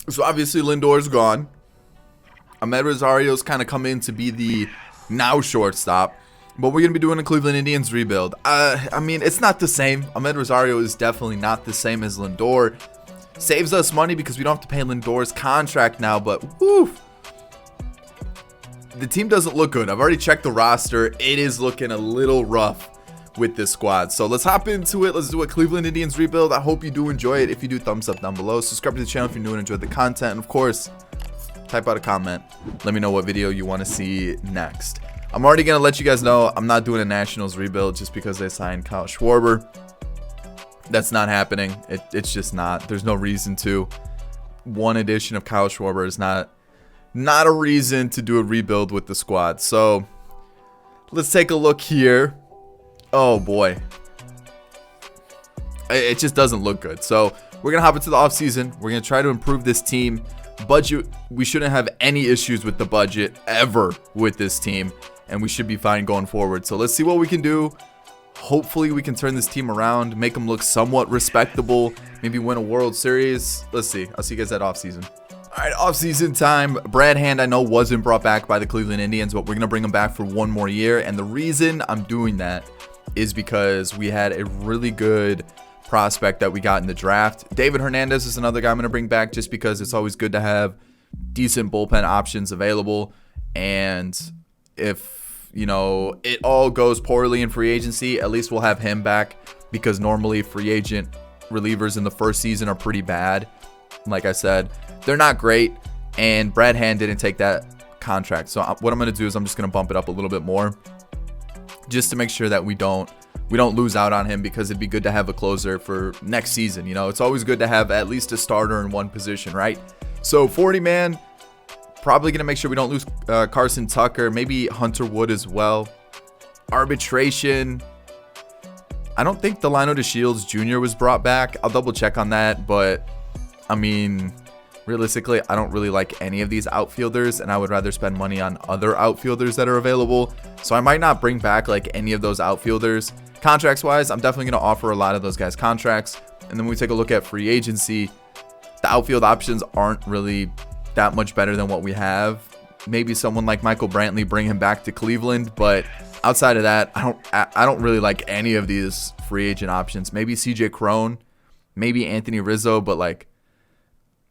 So obviously Lindor's gone. Ahmed Rosario's kind of come in to be the now shortstop. But we're going to be doing a Cleveland Indians rebuild. I mean, it's not the same. Ahmed Rosario is definitely not the same as Lindor. Saves us money because we don't have to pay Lindor's contract now. But whew, the team doesn't look good. I've already checked the roster. It is looking a little rough with this squad. So let's hop into it. Let's do a Cleveland Indians rebuild. I hope you do enjoy it. If you do, thumbs up down below. Subscribe to the channel if you're new and enjoyed the content. And of course, type out a comment. Let me know what video you want to see next. I'm already going to let you guys know I'm not doing a Nationals rebuild just because they signed Kyle Schwarber. That's not happening. It's just not. There's no reason to. One addition of Kyle Schwarber is not a reason to do a rebuild with the squad. So let's take a look here. Oh boy. It just doesn't look good. So we're going to hop into the offseason. We're going to try to improve this team. Budget, we shouldn't have any issues with the budget ever with this team, and we should be fine going forward. So let's see what we can do. Hopefully we can turn this team around, make them look somewhat respectable, maybe win a World Series. Let's see. I'll see you guys at offseason. All right, offseason time. Brad Hand, I know, wasn't brought back by the Cleveland Indians, but we're going to bring him back for one more year. And the reason I'm doing that is because we had a really good prospect that we got in the draft. David Hernandez is another guy I'm going to bring back just because it's always good to have decent bullpen options available. And if, you know, it all goes poorly in free agency, at least we'll have him back, because normally free agent relievers in the first season are pretty bad. Like I said, they're not great, and Brad Hand didn't take that contract. So what I'm going to do is I'm just going to bump it up a little bit more just to make sure that we don't lose out on him, because it'd be good to have a closer for next season. You know, it's always good to have at least a starter in one position, right? So 40 man, probably going to make sure we don't lose Carson Tucker, maybe Hunter Wood as well. Arbitration, I don't think Delino DeShields Jr. was brought back. I'll double check on that, but I mean, realistically, I don't really like any of these outfielders, and I would rather spend money on other outfielders that are available. So I might not bring back like any of those outfielders. Contracts wise, I'm definitely going to offer a lot of those guys contracts. And then when we take a look at free agency, the outfield options aren't really that much better than what we have. Maybe someone like Michael Brantley, bring him back to Cleveland, but outside of that, I don't really like any of these free agent options. Maybe CJ Cron, maybe Anthony Rizzo, but like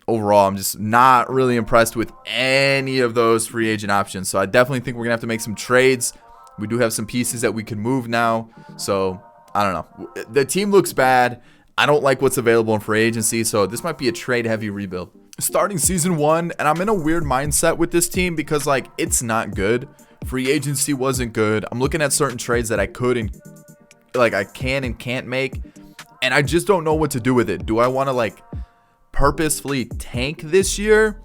overall, I'm just not really impressed with any of those free agent options. So I definitely think we're going to have to make some trades. We do have some pieces that we can move now. So I don't know. The team looks bad. I don't like what's available in free agency. So this might be a trade heavy rebuild. Starting season 1, and I'm in a weird mindset with this team because like it's not good. Free agency wasn't good. I'm looking at certain trades that I could and like I can and can't make, and I just don't know what to do with it. Do I want to like purposefully tank this year,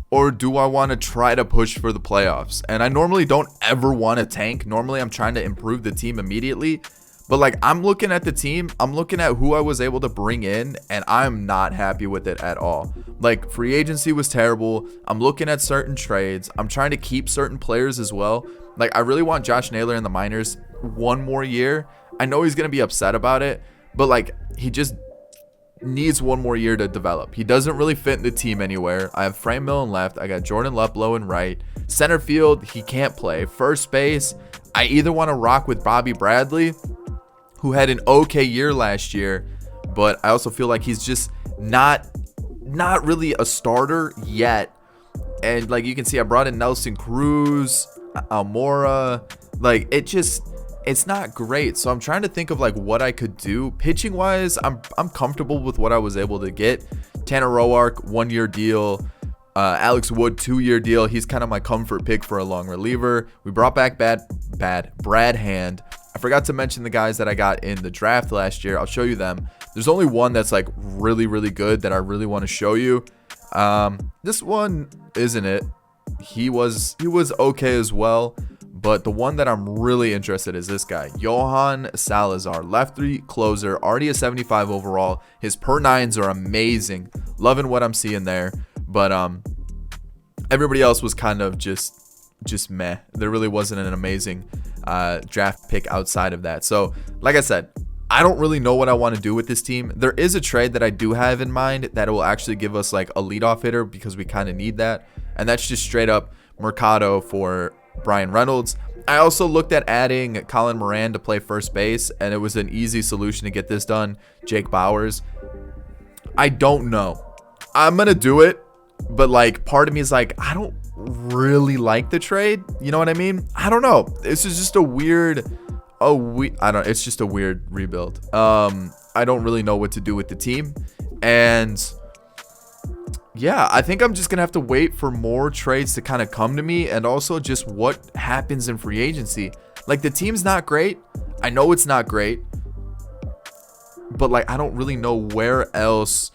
or do I want to try to push for the playoffs? And I normally don't ever want to tank. Normally I'm trying to improve the team immediately, but like I'm looking at the team, I'm looking at who I was able to bring in, and I'm not happy with it at all. Like free agency was terrible. I'm looking at certain trades. I'm trying to keep certain players as well. Like I really want Josh Naylor in the minors one more year. I know he's going to be upset about it, but like he just needs one more year to develop. He doesn't really fit in the team anywhere. I have Frank Millen left. I got Jordan Luplow in right. Center field, he can't play. First base, I either want to rock with Bobby Bradley, who had an okay year last year, but I also feel like he's just not really a starter yet. And like you can see, I brought in Nelson Cruz, Almora. Like it's not great. So I'm trying to think of like what I could do. Pitching wise, I'm comfortable with what I was able to get. Tanner Roark, 1-year deal. Alex Wood, 2-year deal. He's kind of my comfort pick for a long reliever. We brought back Brad Hand. I forgot to mention the guys that I got in the draft last year. I'll show you them. There's only one that's like really, really good that I really want to show you. This one isn't it. He was okay as well. But the one that I'm really interested in is this guy, Johann Salazar, lefty closer, already a 75 overall. His per nines are amazing. Loving what I'm seeing there. But everybody else was kind of just meh. There really wasn't an amazing draft pick outside of that. So like I said, I don't really know what I want to do with this team. There is a trade that I do have in mind that will actually give us like a leadoff hitter because we kind of need that. And that's just straight up Mercado for Brian Reynolds. I also looked at adding Colin Moran to play first base, and it was an easy solution to get this done. Jake Bowers. I don't know. I'm going to do it, but like part of me is like, I don't really like the trade. You know what I mean? I don't know. This is just a weird... it's just a weird rebuild. I don't really know what to do with the team. And yeah, I think I'm just gonna have to wait for more trades to kind of come to me, and also just what happens in free agency. Like, the team's not great. I know it's not great, but like I don't really know where else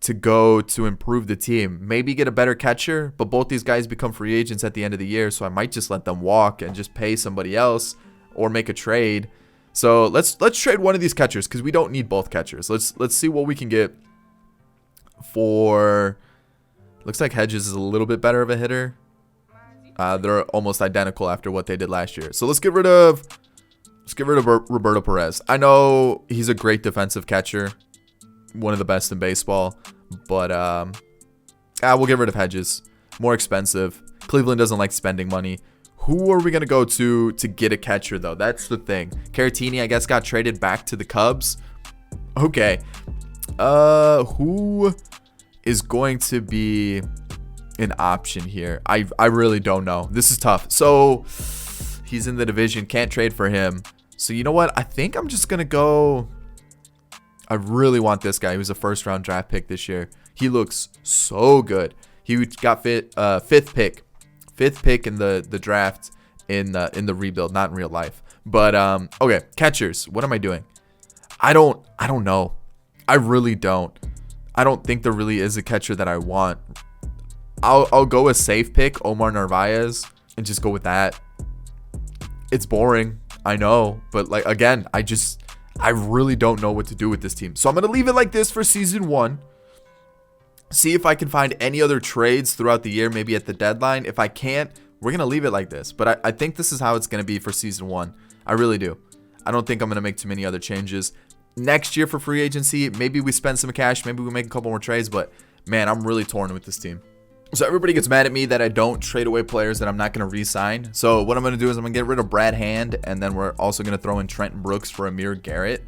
to go to improve the team. Maybe get a better catcher, but both these guys become free agents at the end of the year, so I might just let them walk and just pay somebody else or make a trade. So let's trade one of these catchers because we don't need both catchers. Let's see what we can get for... Looks like Hedges is a little bit better of a hitter. They're almost identical after what they did last year. So let's get rid of Roberto Perez. I know he's a great defensive catcher, one of the best in baseball, but we'll get rid of Hedges. More expensive. Cleveland doesn't like spending money. Who are we going to go to get a catcher, though? That's the thing. Caratini, I guess, got traded back to the Cubs. Okay. Who is going to be an option here? I really don't know. This is tough. So, he's in the division. Can't trade for him. So, you know what? I think I'm just going to go... I really want this guy. He was a first-round draft pick this year. He looks so good. He got fifth pick in the draft in the rebuild, not in real life. But okay, catchers. What am I doing? I don't know. I really don't. I don't think there really is a catcher that I want. I'll go a safe pick, Omar Narvaez, and just go with that. It's boring, I know, but like again, I really don't know what to do with this team. So I'm gonna leave it like this for season 1. See if I can find any other trades throughout the year, maybe at the deadline. If I can't, we're going to leave it like this. But I think this is how it's going to be for season 1. I really do. I don't think I'm going to make too many other changes. Next year for free agency, maybe we spend some cash. Maybe we make a couple more trades. But, man, I'm really torn with this team. So everybody gets mad at me that I don't trade away players that I'm not going to re-sign. So what I'm going to do is I'm going to get rid of Brad Hand. And then we're also going to throw in Trenton Brooks for Amir Garrett.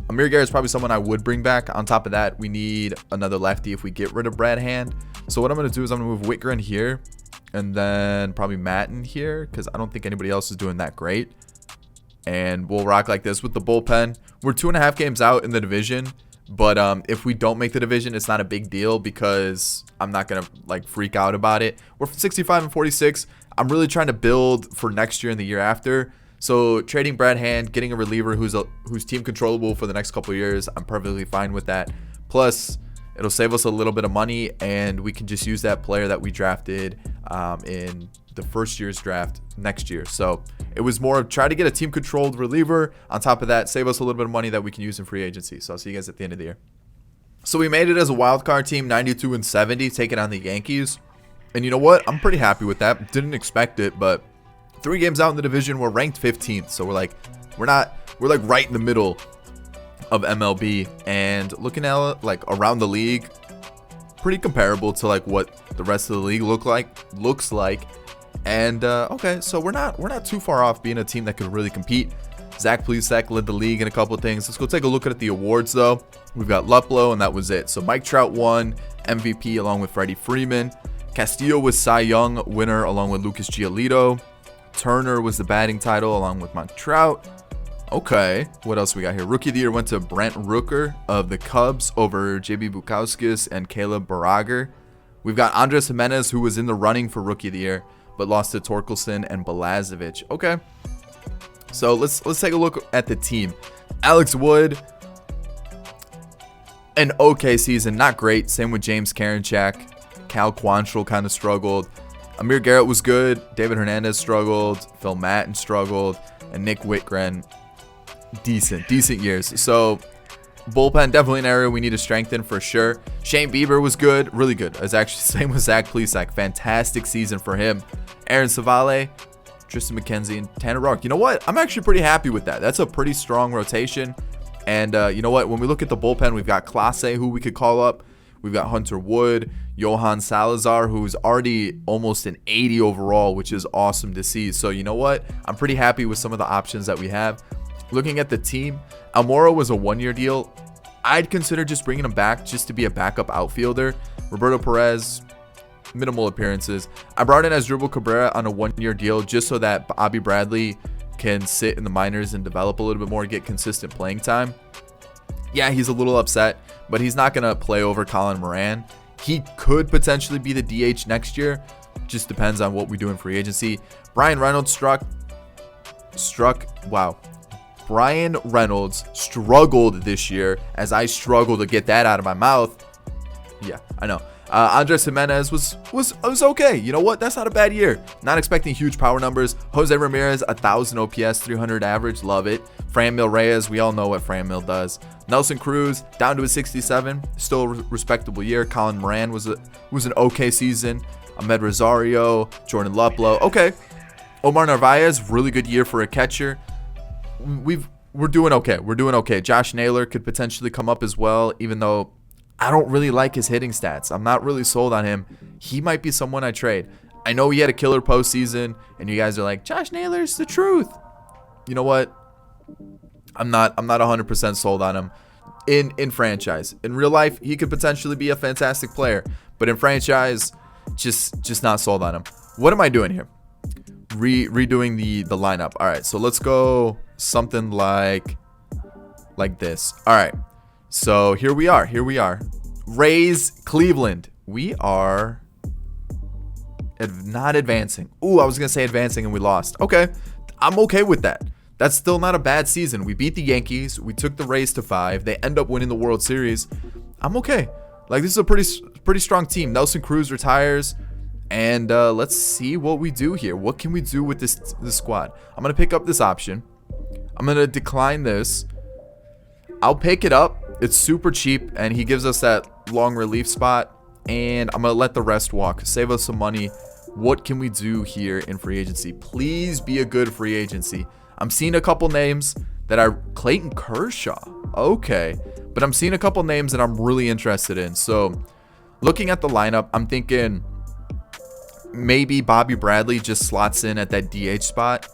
Amir Garrett is probably someone I would bring back. On top of that, we need another lefty if we get rid of Brad Hand. So what I'm going to do is I'm going to move Whitgren here. And then probably Matten here, because I don't think anybody else is doing that great. And we'll rock like this with the bullpen. We're 2.5 games out in the division. But if we don't make the division, it's not a big deal because I'm not going to like freak out about it. We're 65 and 46. I'm really trying to build for next year and the year after. So trading Brad Hand, getting a reliever who's team controllable for the next couple of years, I'm perfectly fine with that. Plus, it'll save us a little bit of money, and we can just use that player that we drafted in the first year's draft next year. So it was more of try to get a team controlled reliever. On top of that, save us a little bit of money that we can use in free agency. So I'll see you guys at the end of the year. So we made it as a wild card team, 92 and 70, taking on the Yankees. And you know what? I'm pretty happy with that. Didn't expect it, but 3 games out in the division, we're ranked 15th. So we're like right in the middle of MLB, and looking at like around the league, pretty comparable to like what the rest of the league looks like. And okay, so we're not too far off being a team that could really compete. Zach Plesac led the league in a couple of things. Let's go take a look at the awards though. We've got Luplow, and that was it. So Mike Trout won MVP along with Freddie Freeman. Castillo was Cy Young winner along with Lucas Giolito. Turner was the batting title along with Mike Trout. Okay, what else we got here? Rookie of the Year went to Brent Rooker of the Cubs over JB Bukowskis and Caleb Barager. We've got Andres Jimenez, who was in the running for Rookie of the Year, but lost to Torkelson and Balazovic. Okay, so let's take a look at the team. Alex Wood, an okay season, not great. Same with James Karinchak. Cal Quantrill kind of struggled. Amir Garrett was good. David Hernandez struggled. Phil Matten struggled. And Nick Whitgren, decent years. So bullpen, definitely an area we need to strengthen for sure. Shane Bieber was good, really good. It's actually same with Zach Plesac. Fantastic season for him. Aaron Savale, Tristan McKenzie, and Tanner Roark. You know what? I'm actually pretty happy with that. That's a pretty strong rotation. And you know what? When we look at the bullpen, we've got Clase, who we could call up. We've got Hunter Wood, Johann Salazar, who's already almost an 80 overall, which is awesome to see. So you know what? I'm pretty happy with some of the options that we have. Looking at the team, Almora was a 1-year deal. I'd consider just bringing him back just to be a backup outfielder. Roberto Perez, minimal appearances. I brought in Asdrubal Cabrera on a 1-year deal just so that Bobby Bradley can sit in the minors and develop a little bit more, get consistent playing time. Yeah, he's a little upset, but he's not going to play over Colin Moran. He could potentially be the DH next year. Just depends on what we do in free agency. Brian Reynolds Brian Reynolds struggled this year, as I struggle to get that out of my mouth. Yeah, I know. Andres Jimenez was okay. You know what? That's not a bad year. Not expecting huge power numbers. Jose Ramirez, 1,000 OPS, 300 average. Love it. Franmil Reyes, we all know what Franmil does. Nelson Cruz, down to a 67. Still a respectable year. Colin Moran was an okay season. Ahmed Rosario, Jordan Luplow. Okay. Omar Narvaez, really good year for a catcher. We're doing okay. We're doing okay. Josh Naylor could potentially come up as well, even though I don't really like his hitting stats. I'm not really sold on him. He might be someone I trade. I know he had a killer postseason, and you guys are like, Josh Naylor's the truth. You know what? I'm not 100% sold on him in franchise. In real life, he could potentially be a fantastic player, but in franchise, just not sold on him. What am I doing here? Redoing the lineup. All right, so let's go something like this. All right. So here we are. Rays, Cleveland. We are not advancing. Ooh, I was going to say advancing and we lost. Okay. I'm okay with that. That's still not a bad season. We beat the Yankees. We took the Rays to 5. They end up winning the World Series. I'm okay. Like, this is a pretty strong team. Nelson Cruz retires. And let's see what we do here. What can we do with this squad? I'm going to pick up this option. I'm going to decline this. I'll pick it up. It's super cheap, and he gives us that long relief spot. And I'm going to let the rest walk. Save us some money. What can we do here in free agency? Please be a good free agency. I'm seeing a couple names that are Clayton Kershaw. Okay. But I'm seeing a couple names that I'm really interested in. So looking at the lineup, I'm thinking maybe Bobby Bradley just slots in at that DH spot,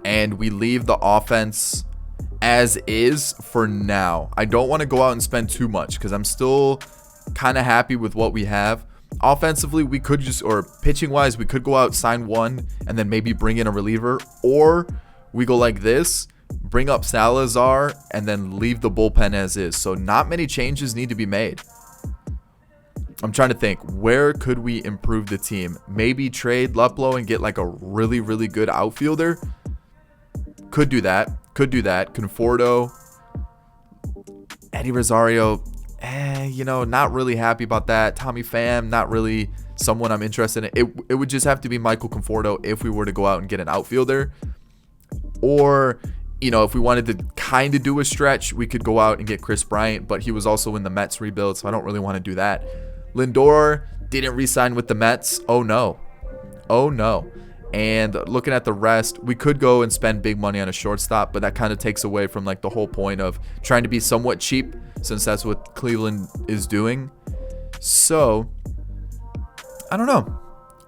and we leave the offense as is for now. I don't want to go out and spend too much because I'm still kind of happy with what we have. Offensively, we could or pitching wise, we could go out, sign one, and then maybe bring in a reliever, or we go like this, bring up Salazar, and then leave the bullpen as is. So not many changes need to be made. I'm trying to think, where could we improve the team? Maybe trade Luplow and get like a really, really good outfielder. Could do that. Conforto, Eddie Rosario, not really happy about that. Tommy Pham, not really someone I'm interested in. It would just have to be Michael Conforto if we were to go out and get an outfielder. Or, if we wanted to kind of do a stretch, we could go out and get Chris Bryant, but he was also in the Mets rebuild, so I don't really want to do that. Lindor didn't re-sign with the Mets. Oh no. And looking at the rest, we could go and spend big money on a shortstop, but that kind of takes away from like the whole point of trying to be somewhat cheap, since that's what Cleveland is doing. So I don't know.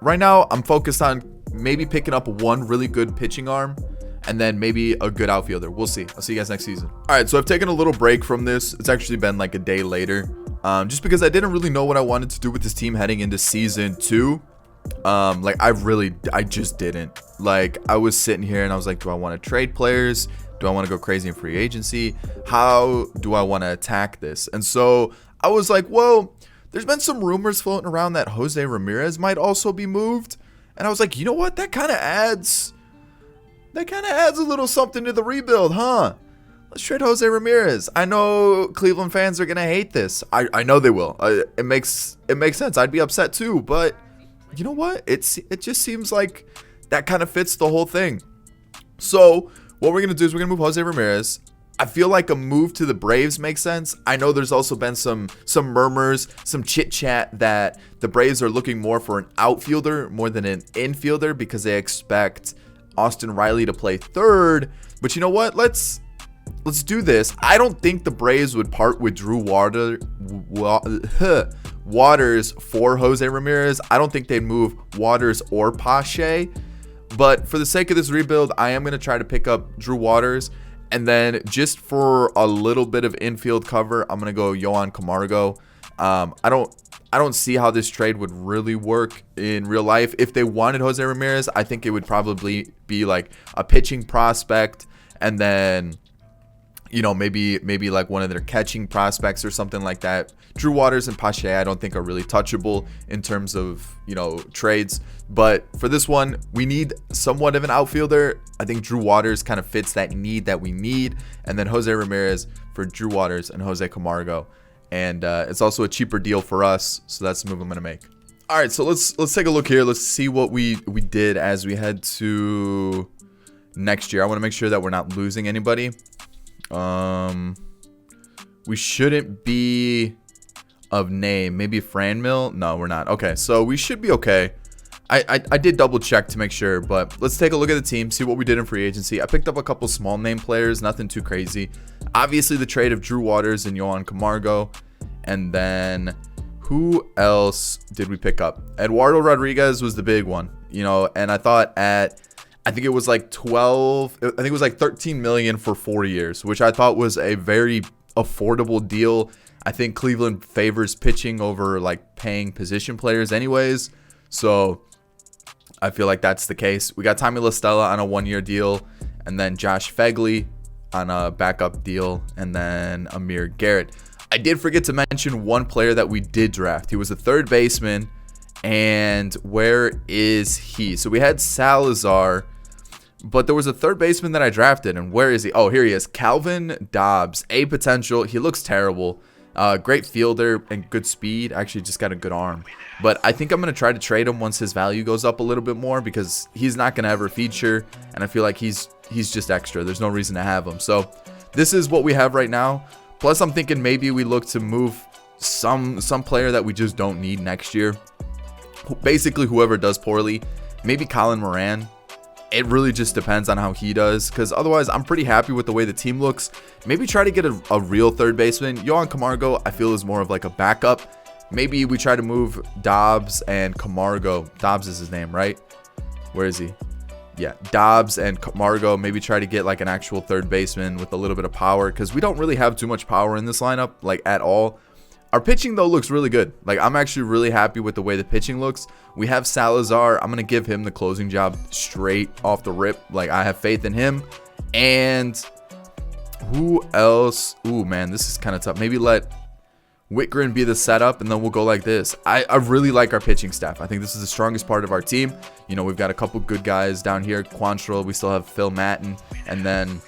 Right now, I'm focused on maybe picking up one really good pitching arm and then maybe a good outfielder. We'll see. I'll see you guys next season. All right, so I've taken a little break from this. It's actually been like a day later, just because I didn't really know what I wanted to do with this team heading into season 2. I just didn't. Like, I was sitting here and I was like, do I want to trade players? Do I want to go crazy in free agency? How do I want to attack this? And so I was like, whoa, there's been some rumors floating around that Jose Ramirez might also be moved. And I was like, you know what? That kind of adds a little something to the rebuild, huh? Let's trade Jose Ramirez. I know Cleveland fans are going to hate this. I know they will. It makes sense. I'd be upset too, but you know what? It just seems like that kind of fits the whole thing. So what we're going to do is we're going to move Jose Ramirez. I feel like a move to the Braves makes sense. I know there's also been some murmurs, some chit chat that the Braves are looking more for an outfielder more than an infielder because they expect Austin Riley to play third. But you know what? Let's let's do this. I don't think the Braves would part with Drew Waters for Jose Ramirez. I don't think they'd move Waters or Pache. But for the sake of this rebuild, I am going to try to pick up Drew Waters. And then just for a little bit of infield cover, I'm going to go Johann Camargo. I don't see how this trade would really work in real life. If they wanted Jose Ramirez, I think it would probably be like a pitching prospect, and then, you know, maybe like one of their catching prospects or something like that. Drew Waters and Pache, I don't think are really touchable in terms of, you know, trades. But for this one, we need somewhat of an outfielder. I think Drew Waters kind of fits that need that we need. And then Jose Ramirez for Drew Waters and Jose Camargo. And it's also a cheaper deal for us. So that's the move I'm going to make. All right, so let's take a look here. Let's see what we did as we head to next year. I want to make sure that we're not losing anybody. We shouldn't be of name. Maybe Franmil. No, we're not. Okay, so we should be okay. I did double check to make sure, but let's take a look at the team, see what we did in free agency. I picked up a couple small name players, nothing too crazy. Obviously the trade of Drew Waters and Johann Camargo. And then who else did we pick up? Eduardo Rodriguez was the big one, you know, and I think it was like 13 million for 4 years, which I thought was a very affordable deal. I think Cleveland favors pitching over like paying position players anyways. So I feel like that's the case. We got Tommy La Stella on a 1-year deal, and then Josh Fegley on a backup deal, and then Amir Garrett. I did forget to mention one player that we did draft. He was a third baseman, and where is he? So we had Salazar, but there was a third baseman that I drafted, and where is he? Oh, here he is. Calvin Dobbs, A potential. He looks terrible. Great fielder and good speed. Actually just got a good arm. But I think I'm going to try to trade him once his value goes up a little bit more, because he's not going to ever feature, and I feel like he's just extra. There's no reason to have him. So this is what we have right now. Plus I'm thinking maybe we look to move some player that we just don't need next year. Basically whoever does poorly. Maybe Colin Moran. It really just depends on how he does, because otherwise I'm pretty happy with the way the team looks. Maybe try to get a real third baseman. Johann Camargo I feel is more of like a backup. Maybe we try to move Dobbs and Camargo. Dobbs is his name, right? Where is he? Yeah, Dobbs and Camargo. Maybe try to get like an actual third baseman with a little bit of power, because we don't really have too much power in this lineup, like at all. Our pitching though looks really good. Like I'm actually really happy with the way the pitching looks. We have Salazar. I'm gonna give him the closing job straight off the rip. Like I have faith in him. And who else? Ooh man, this is kind of tough. Maybe let Whitgren be the setup, and then we'll go like this. I really like our pitching staff. I think this is the strongest part of our team. You know, we've got a couple good guys down here. Quantrill. We still have Phil Matten, and then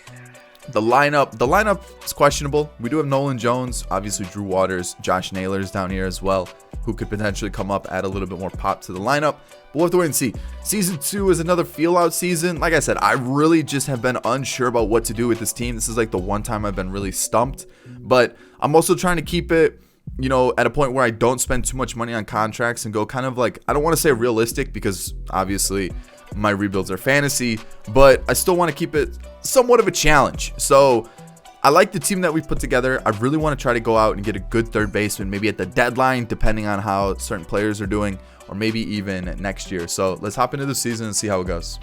the lineup is questionable. We do have Nolan Jones, obviously Drew Waters, Josh Naylor's down here as well, who could potentially come up, add a little bit more pop to the lineup. But we'll have to wait and see. Season 2 is another feel-out season. Like I said, I really just have been unsure about what to do with this team. This is like the one time I've been really stumped. But I'm also trying to keep it, you know, at a point where I don't spend too much money on contracts and go kind of like, I don't want to say realistic, because obviously my rebuilds are fantasy, but I still want to keep it somewhat of a challenge. So I like the team that we put together. I really want to try to go out and get a good third baseman, maybe at the deadline, depending on how certain players are doing, or maybe even next year. So let's hop into the season and see how it goes.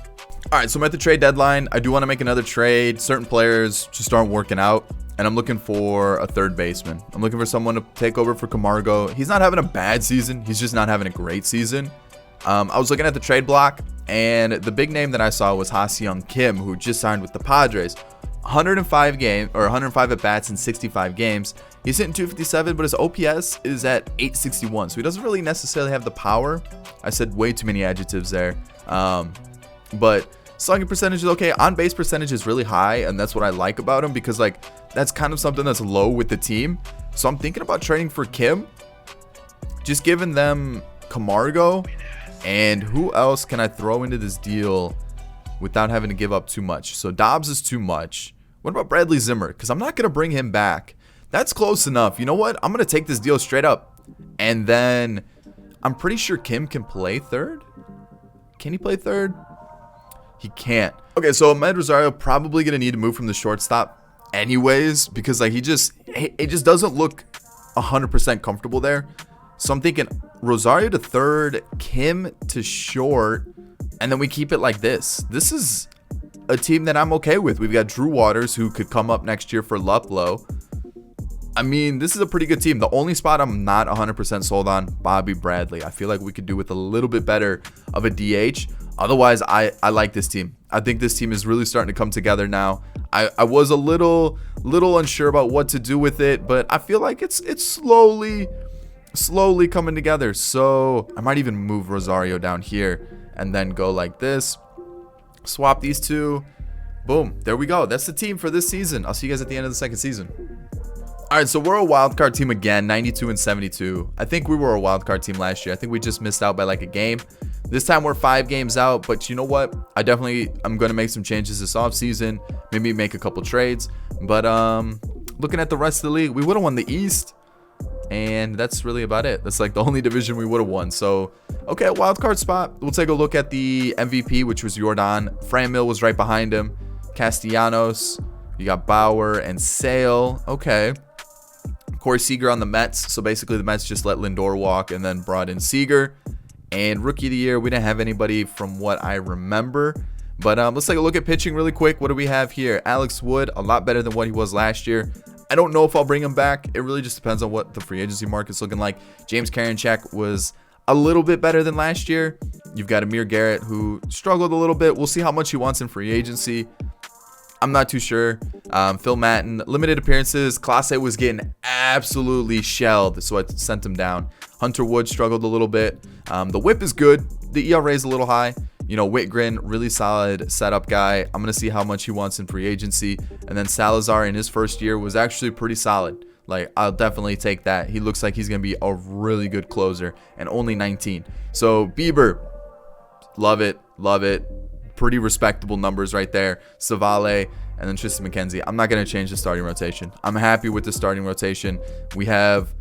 All right, so I'm at the trade deadline. I do want to make another trade. Certain players just aren't working out, and I'm looking for a third baseman. I'm looking for someone to take over for Camargo. He's not having a bad season. He's just not having a great season. I was looking at the trade block, and the big name that I saw was Ha-Seong Kim, who just signed with the Padres. 105 at bats in 65 games. He's hitting 257, but his OPS is at 861, so he doesn't really necessarily have the power. I said way too many adjectives there. But slugging percentage is okay. On base percentage is really high, and that's what I like about him, because like that's kind of something that's low with the team. So I'm thinking about trading for Kim, just giving them Camargo. And who else can I throw into this deal without having to give up too much? So Dobbs is too much. What about Bradley Zimmer? Because I'm not going to bring him back. That's close enough. You know what? I'm going to take this deal straight up. And then I'm pretty sure Kim can play third. Can he play third? He can't. Okay, so Ahmed Rosario probably going to need to move from the shortstop. anyways, because like it just doesn't look 100% comfortable there. So I'm thinking Rosario to third, Kim to short, and then we keep it like this. This is a team that I'm okay with. We've got Drew Waters, who could come up next year for Luplow. I mean, this is a pretty good team. The only spot I'm not 100% sold on, Bobby Bradley. I feel like we could do with a little bit better of a DH. Otherwise, I like this team. I think this team is really starting to come together now. I was a little unsure about what to do with it, but I feel like it's slowly coming together. So I might even move Rosario down here and then go like this. Swap these two. Boom. There we go. That's the team for this season. I'll see you guys at the end of the second season. All right, so we're a wild card team again, 92 and 72. I think we were a wild card team last year. I think we just missed out by like a game. This time we're 5 games out, but you know what? I'm going to make some changes this offseason. Maybe make a couple trades. But looking at the rest of the league, we would have won the East. And that's really about it. That's like the only division we would have won. So, okay, a wild card spot. We'll take a look at the MVP, which was Jordan. Franmil was right behind him. Castellanos. You got Bauer and Sale. Okay. Corey Seager on the Mets. So basically the Mets just let Lindor walk and then brought in Seager. And Rookie of the Year, we didn't have anybody from what I remember. But let's take a look at pitching really quick. What do we have here? Alex Wood, a lot better than what he was last year. I don't know if I'll bring him back. It really just depends on what the free agency market's looking like. James Karinchak was a little bit better than last year. You've got Amir Garrett, who struggled a little bit. We'll see how much he wants in free agency. I'm not too sure. Phil Matten, limited appearances. Clase was getting absolutely shelled, so I sent him down. Hunter Wood struggled a little bit. The whip is good. The ERA is a little high. You know, Whitgren, really solid setup guy. I'm going to see how much he wants in free agency. And then Salazar in his first year was actually pretty solid. Like, I'll definitely take that. He looks like he's going to be a really good closer, and only 19. So, Bieber, love it. Love it. Pretty respectable numbers right there. Savale, and then Tristan McKenzie. I'm not going to change the starting rotation. I'm happy with the starting rotation. We have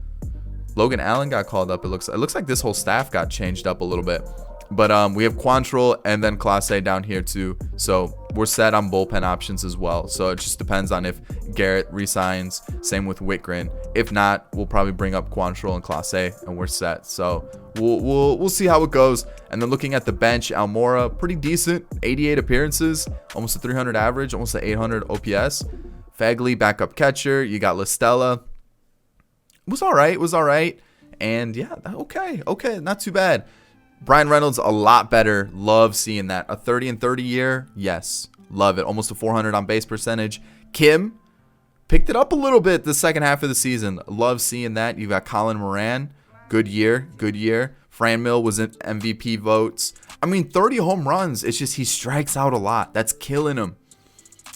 Logan Allen got called up. It looks like this whole staff got changed up a little bit. But we have Quantrill and then Clase down here too. So we're set on bullpen options as well. So it just depends on if Garrett resigns. Same with Whitgren. If not, we'll probably bring up Quantrill and Clase and we're set. So we'll see how it goes. And then looking at the bench, Almora, pretty decent. 88 appearances, almost a 300 average, almost a 800 OPS. Fagley, backup catcher. You got LaStella. It was all right. And yeah, okay, not too bad. Brian Reynolds, a lot better. Love seeing that. A 30 and 30 year. Yes. Love it. Almost a 400 on base percentage. Kim picked it up a little bit the second half of the season. Love seeing that. You got Colin Moran. Good year. Franmil was in MVP votes. I mean, 30 home runs. It's just he strikes out a lot. That's killing him.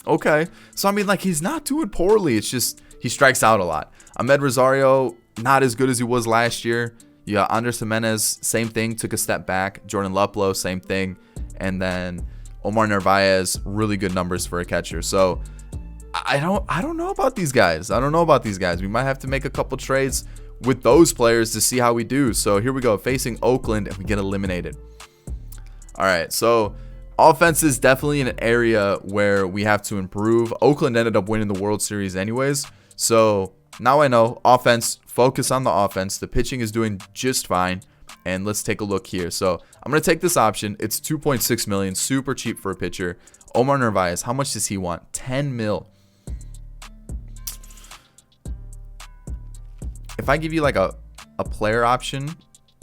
Okay. So, I mean, like, he's not doing poorly. It's just he strikes out a lot. Ahmed Rosario, not as good as he was last year. Yeah, Andres Jimenez, same thing, took a step back. Jordan Luplow, same thing. And then Omar Narvaez, really good numbers for a catcher. So I don't know about these guys. We might have to make a couple trades with those players to see how we do. So here we go, facing Oakland, and we get eliminated. All right, so offense is definitely an area where we have to improve. Oakland ended up winning the World Series anyways. So now I know offense, focus on the offense. The pitching is doing just fine. And let's take a look here. So I'm going to take this option. It's $2.6 million, super cheap for a pitcher. Omar Narvaez, how much does he want? 10 mil. If I give you like a player option,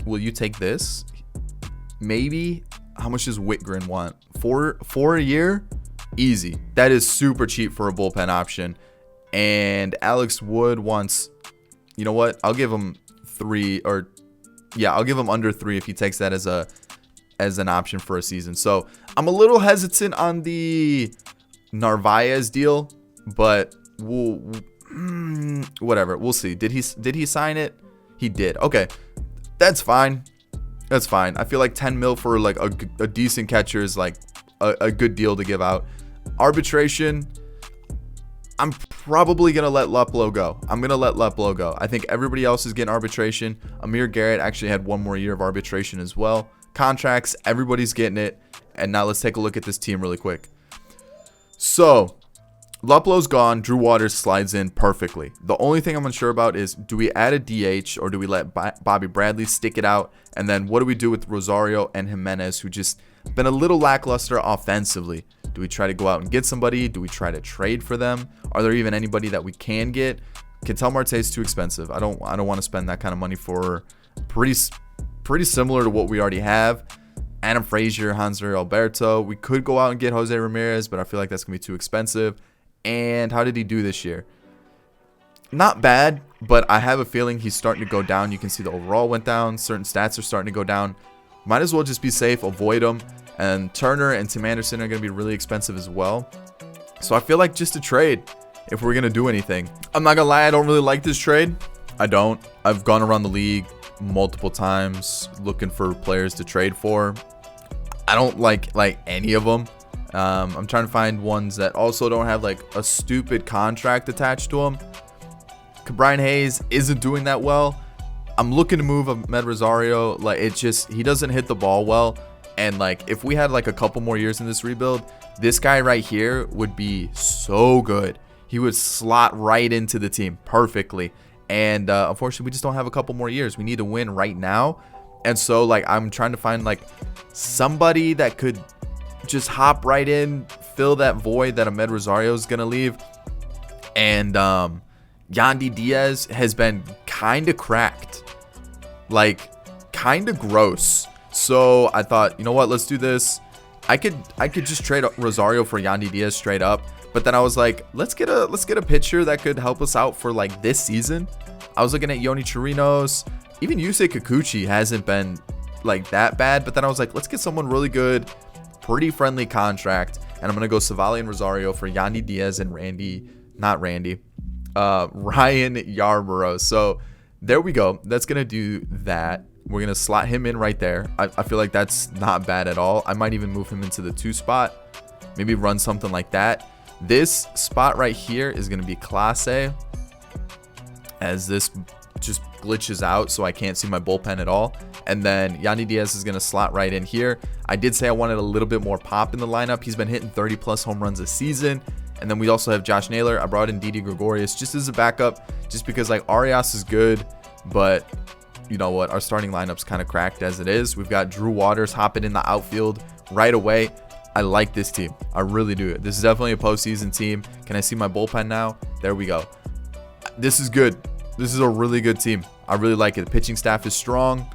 will you take this? Maybe. How much does Whitgren want? Four a year? Easy. That is super cheap for a bullpen option. And Alex Wood wants, you know what? I'll give him 3, or yeah, I'll give him under 3 if he takes that as an option for a season. So I'm a little hesitant on the Narvaez deal, but whatever. We'll see. Did he sign it? He did. Okay, that's fine. I feel like 10 mil for like a decent catcher is like a good deal to give out. Arbitration, I'm probably going to let Luplow go. I think everybody else is getting arbitration. Amir Garrett actually had 1 more year of arbitration as well. Contracts, everybody's getting it. And now let's take a look at this team really quick. So, Luplo's gone. Drew Waters slides in perfectly. The only thing I'm unsure about is, do we add a DH or do we let Bobby Bradley stick it out? And then what do we do with Rosario and Jimenez, who just been a little lackluster offensively? Do we try to go out and get somebody? Do we try to trade for them? Are there even anybody that we can get? Ketel Marte is too expensive. I don't want to spend that kind of money for pretty similar to what we already have. Adam Frazier, Hanser Alberto. We could go out and get Jose Ramirez, but I feel like that's going to be too expensive. And how did he do this year? Not bad, but I have a feeling he's starting to go down. You can see the overall went down. Certain stats are starting to go down. Might as well just be safe, avoid them. And Turner and Tim Anderson are going to be really expensive as well. So I feel like just a trade if we're going to do anything. I'm not going to lie, I don't really like this trade. I don't. I've gone around the league multiple times looking for players to trade for. I don't like any of them. I'm trying to find ones that also don't have like a stupid contract attached to them. Brian Hayes isn't doing that well. I'm looking to move Ahmed Rosario. Like, it's just, he doesn't hit the ball well. And like, if we had like a couple more years in this rebuild, this guy right here would be so good. He would slot right into the team perfectly. And unfortunately, we just don't have a couple more years. We need to win right now. And so like, I'm trying to find like somebody that could just hop right in, fill that void that Ahmed Rosario is going to leave. And Yandy Diaz has been kind of cracked, like kind of gross. So I thought, you know what, let's do this. I could just trade Rosario for Yandy Diaz straight up. But then I was like, let's get a pitcher that could help us out for like this season. I was looking at Yoni Chirinos. Even Yusei Kikuchi hasn't been like that bad. But then I was like, let's get someone really good, pretty friendly contract. And I'm going to go Savali and Rosario for Yandy Diaz and Ryan Yarborough. So there we go. That's going to do that. We're going to slot him in right there. I feel like that's not bad at all. I might even move him into the 2 spot. Maybe run something like that. This spot right here is going to be Class A, as this just glitches out so I can't see my bullpen at all. And then Yandy Diaz is going to slot right in here. I did say I wanted a little bit more pop in the lineup. He's been hitting 30 plus home runs a season. And then we also have Josh Naylor. I brought in Didi Gregorius just as a backup, just because like Arias is good, but you know what, our starting lineup's kind of cracked as it is. We've got Drew Waters hopping in the outfield right away. I like this team. I really do. This is definitely a postseason team. Can I see my bullpen now? There we go. This is good. This is a really good team. I really like it. The pitching staff is strong.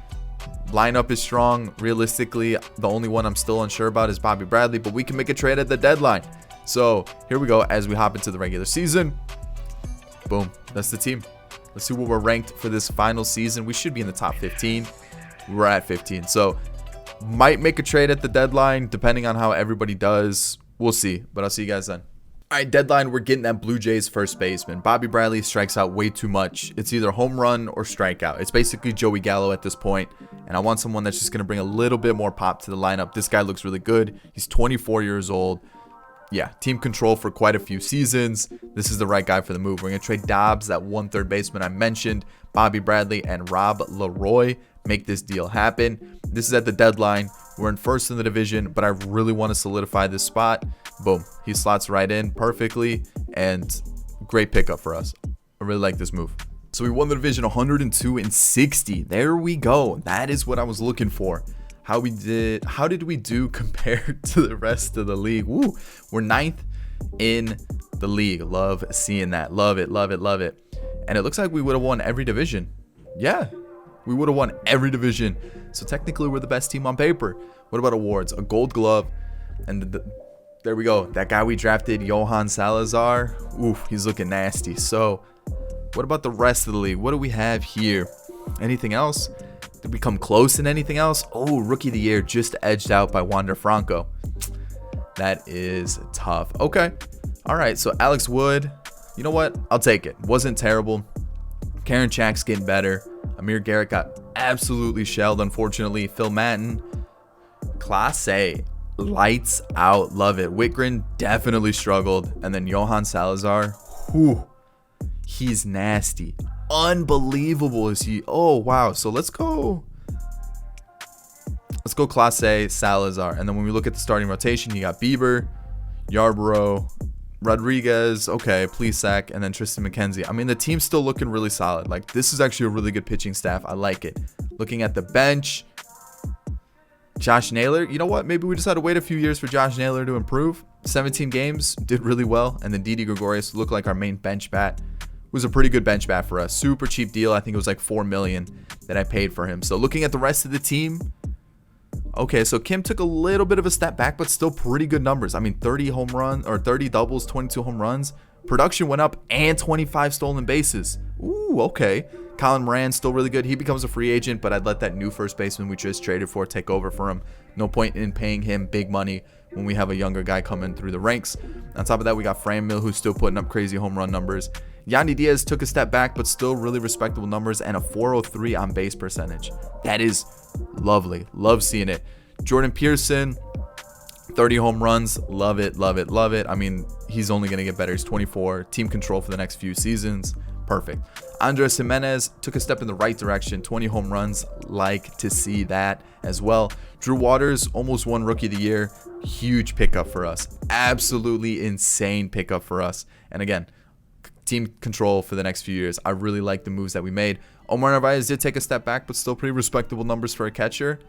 Lineup is strong. Realistically, the only one I'm still unsure about is Bobby Bradley, but we can make a trade at the deadline. So here we go as we hop into the regular season. Boom. That's the team. Let's see where we're ranked for this final season. We should be in the top 15. We're at 15. So might make a trade at the deadline depending on how everybody does. We'll see. But I'll see you guys then. All right, deadline, we're getting that Blue Jays first baseman. Bobby Bradley strikes out way too much. It's either home run or strikeout. It's basically Joey Gallo at this point. And I want someone that's just going to bring a little bit more pop to the lineup. This guy looks really good. He's 24 years old. Yeah, team control for quite a few seasons. This is the right guy for the move. We're going to trade Dobbs, that 1/3 baseman I mentioned, Bobby Bradley, and Rob Leroy. Make this deal happen. This is at the deadline. We're in first in the division, but I really want to solidify this spot. Boom. He slots right in perfectly, and great pickup for us. I really like this move. So we won the division 102-60. There we go. That is what I was looking for. How did we do compared to the rest of the league? Woo, we're 9th in the league. Love seeing that. Love it, love it, love it. And it looks like we would have won every division. Yeah, we would have won every division. So technically we're the best team on paper. What about awards? A gold glove. And there we go. That guy we drafted, Johann Salazar. Oof, he's looking nasty. So what about the rest of the league? What do we have here? Anything else? Did we come close in anything else? Oh, Rookie of the Year just edged out by Wander Franco. That is tough. Okay. All right. So Alex Wood, you know what? I'll take it. Wasn't terrible. Karen Chack's getting better. Amir Garrett got absolutely shelled, unfortunately. Phil Matten, Class A. Lights out. Love it. Whitgren definitely struggled. And then Johann Salazar. Whew. He's nasty. Unbelievable is he. Oh, wow. So let's go Class A, Salazar. And then when we look at the starting rotation, you got Bieber, Yarborough, Rodriguez, okay, Plesac, and then Tristan McKenzie. I mean, the team's still looking really solid. Like, this is actually a really good pitching staff. I like it. Looking at the bench, Josh Naylor. You know what? Maybe we just had to wait a few years for Josh Naylor to improve. 17 games, did really well. And then Didi Gregorius looked like our main bench bat. Was a pretty good bench bat for us. Super cheap deal. I think it was like $4 million that I paid for him. So looking at the rest of the team, okay, so Kim took a little bit of a step back, but still pretty good numbers. I mean, 30 home runs or 30 doubles, 22 home runs. Production went up and 25 stolen bases. Ooh, okay. Colin Moran still really good. He becomes a free agent, but I'd let that new first baseman we just traded for take over for him. No point in paying him big money when we have a younger guy coming through the ranks. On top of that, we got Fran Mill, who's still putting up crazy home run numbers. Yandy Diaz took a step back, but still really respectable numbers and a 403 on base percentage. That is lovely. Love seeing it. Jordan Pearson, 30 home runs. Love it, love it, love it. I mean, he's only going to get better. He's 24. Team control for the next few seasons. Perfect. Andres Jimenez took a step in the right direction. 20 home runs. Like to see that as well. Drew Waters almost won Rookie of the Year. Huge pickup for us. Absolutely insane pickup for us. And again, team control for the next few years. I really like the moves that we made. Omar Narvaez did take a step back, but still pretty respectable numbers for a catcher.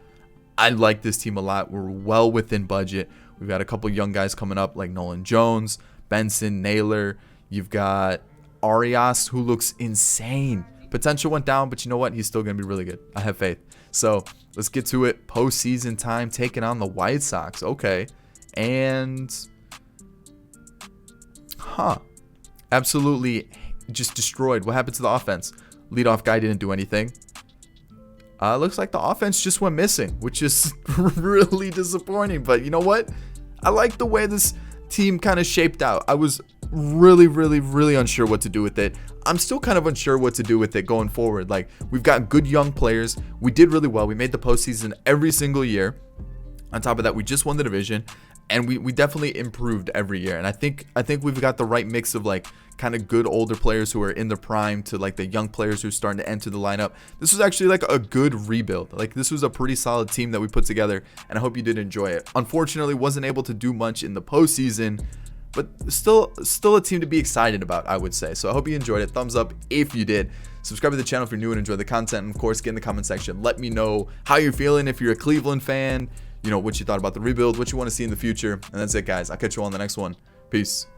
I like this team a lot. We're well within budget. We've got a couple young guys coming up like Nolan Jones, Benson, Naylor. You've got Arias, who looks insane. Potential went down, but you know what? He's still going to be really good. I have faith. So let's get to it. Postseason time, taking on the White Sox. Okay. And absolutely just destroyed. What happened to the offense? Leadoff guy didn't do anything. Looks like the offense just went missing, which is really disappointing. But you know what? I like the way this team kind of shaped out. I was really unsure what to do with it. I'm still kind of unsure what to do with it going forward. Like, we've got good young players. We did really well. We made the postseason every single year. On top of that, we just won the division, and we definitely improved every year. And I think we've got the right mix of like kind of good older players who are in their prime to like the young players who are starting to enter the lineup. This was actually like a good rebuild. Like, this was a pretty solid team that we put together, and I hope you did enjoy it. Unfortunately, wasn't able to do much in the postseason, but still a team to be excited about, I would say. So I hope you enjoyed it. Thumbs up if you did. Subscribe to the channel if you're new and enjoy the content. And of course, get in the comment section. Let me know how you're feeling. If you're a Cleveland fan, you know, what you thought about the rebuild, what you want to see in the future. And that's it, guys. I'll catch you all on the next one. Peace.